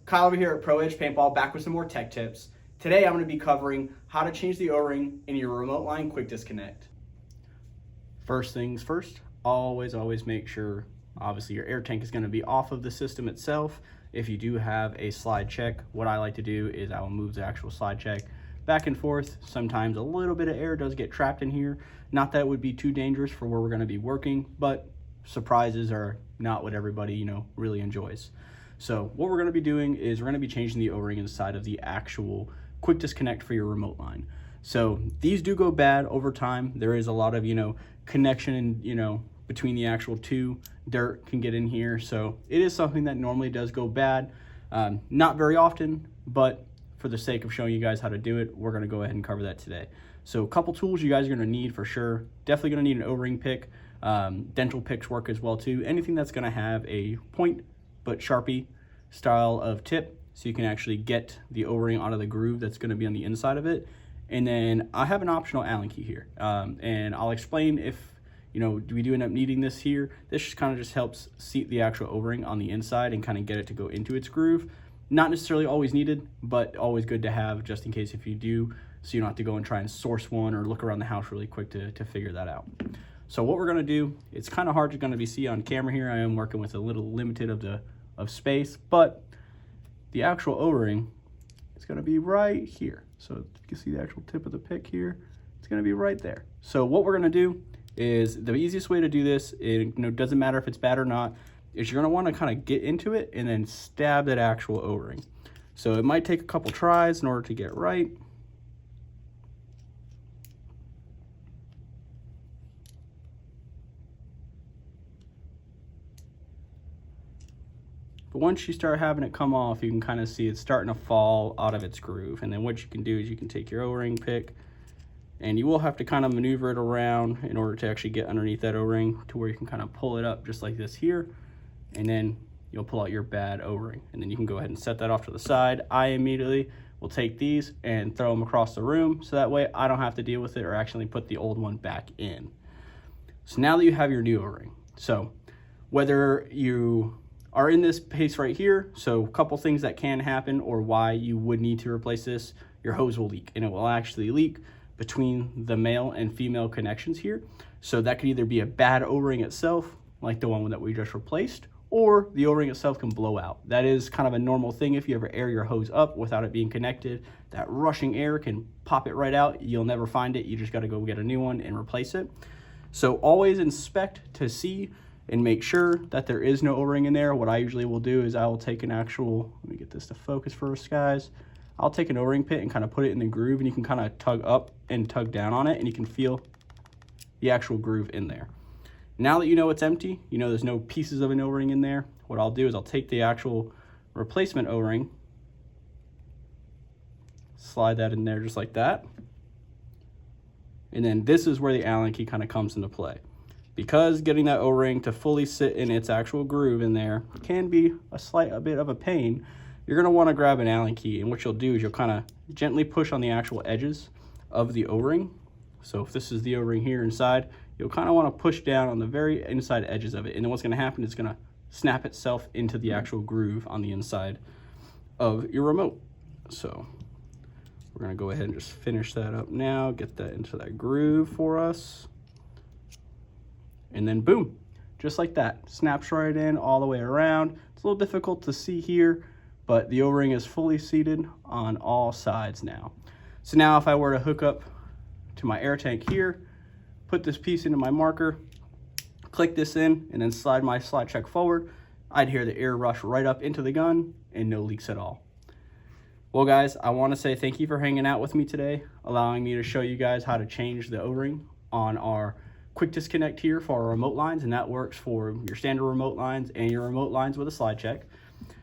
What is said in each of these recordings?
Kyle over here at Edge Paintball, back with some more tech tips. Today I'm going to be covering how to change the O-ring in your remote line quick disconnect. First things first, always make sure, obviously your air tank is going to be off of the system itself. If you do have a slide check, what I like to do is I will move the actual slide check back and forth. Sometimes a little bit of air does get trapped in here. Not that it would be too dangerous for where we're going to be working, but surprises are not what everybody, really enjoys. So what we're going to be doing is we're going to be changing the O-ring inside of the actual quick disconnect for your remote line. So these do go bad over time. There is a lot of, connection and, between the actual two. Dirt can get in here. So it is something that normally does go bad. Not very often, but for the sake of showing you guys how to do it, we're going to go ahead and cover that today. So a couple tools you guys are going to need for sure. Definitely going to need an O-ring pick. Dental picks work as well too. Anything that's going to have a point but Sharpie style of tip, so you can actually get the O-ring out of the groove that's going to be on the inside of it. And then I have an optional Allen key here, and I'll explain if we do end up needing this here. This just kind of just helps seat the actual O-ring on the inside and kind of get it to go into its groove. Not necessarily always needed, but always good to have just in case if you do, so you don't have to go and try and source one or look around the house really quick to figure that out. So what we're going to do, it's kind of hard to be see on camera here. I am working with a little limited of space, but the actual O-ring is going to be right here. So you can see the actual tip of the pick here. It's going to be right there. So what we're going to do is, the easiest way to do this, it doesn't matter if it's bad or not, is you're going to want to kind of get into it and then stab that actual O-ring. So it might take a couple tries in order to get right. But once you start having it come off, you can kind of see it's starting to fall out of its groove. And then what you can do is you can take your O-ring pick, and you will have to kind of maneuver it around in order to actually get underneath that O-ring to where you can kind of pull it up just like this here. And then you'll pull out your bad O-ring. And then you can go ahead and set that off to the side. I immediately will take these and throw them across the room, so that way I don't have to deal with it or actually put the old one back in. So now that you have your new O-ring, so whether you are in this case right here, so a couple things that can happen or why you would need to replace this: your hose will leak, and it will actually leak between the male and female connections here. So that could either be a bad O-ring itself, like the one that we just replaced, or the O-ring itself can blow out. That is kind of a normal thing if you ever air your hose up without it being connected. That rushing air can pop it right out. You'll never find it. You just got to go get a new one and replace it. So always inspect to see and make sure that there is no O-ring in there. What I usually will do is I will take an actual, let me get this to focus first, guys. I'll take an O-ring pit and kind of put it in the groove, and you can kind of tug up and tug down on it, and you can feel the actual groove in there. Now that you know it's empty, there's no pieces of an O-ring in there, what I'll do is I'll take the actual replacement O-ring, slide that in there just like that. And then this is where the Allen key kind of comes into play. Because getting that O-ring to fully sit in its actual groove in there can be a bit of a pain, you're going to want to grab an Allen key, and what you'll do is you'll kind of gently push on the actual edges of the O-ring. So if this is the O-ring here inside, you'll kind of want to push down on the very inside edges of it, and then what's going to happen is it's going to snap itself into the actual groove on the inside of your remote. So we're going to go ahead and just finish that up now, get that into that groove for us. And then boom, just like that, snaps right in all the way around. It's a little difficult to see here, but the O-ring is fully seated on all sides now. So now if I were to hook up to my air tank here, put this piece into my marker, click this in, and then slide my slide check forward, I'd hear the air rush right up into the gun and no leaks at all. Well guys, I want to say thank you for hanging out with me today, allowing me to show you guys how to change the O-ring on our quick disconnect here for our remote lines, and that works for your standard remote lines and your remote lines with a slide check.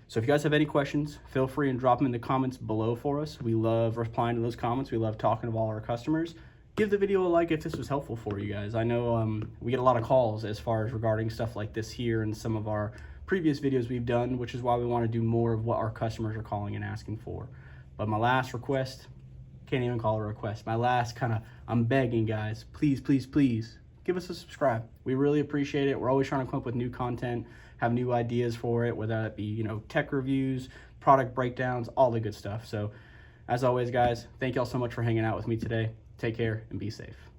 So if you guys have any questions, feel free and drop them in the comments below for us. We love replying to those comments. We love talking to all our customers. Give the video a like if this was helpful for you guys. I know we get a lot of calls as far as regarding stuff like this here and some of our previous videos we've done, which is why we want to do more of what our customers are calling and asking for. But my last request, can't even call it a request, my last I'm begging guys, please give us a subscribe. We really appreciate it. We're always trying to come up with new content, have new ideas for it, whether that be, tech reviews, product breakdowns, all the good stuff. So as always, guys, thank y'all so much for hanging out with me today. Take care and be safe.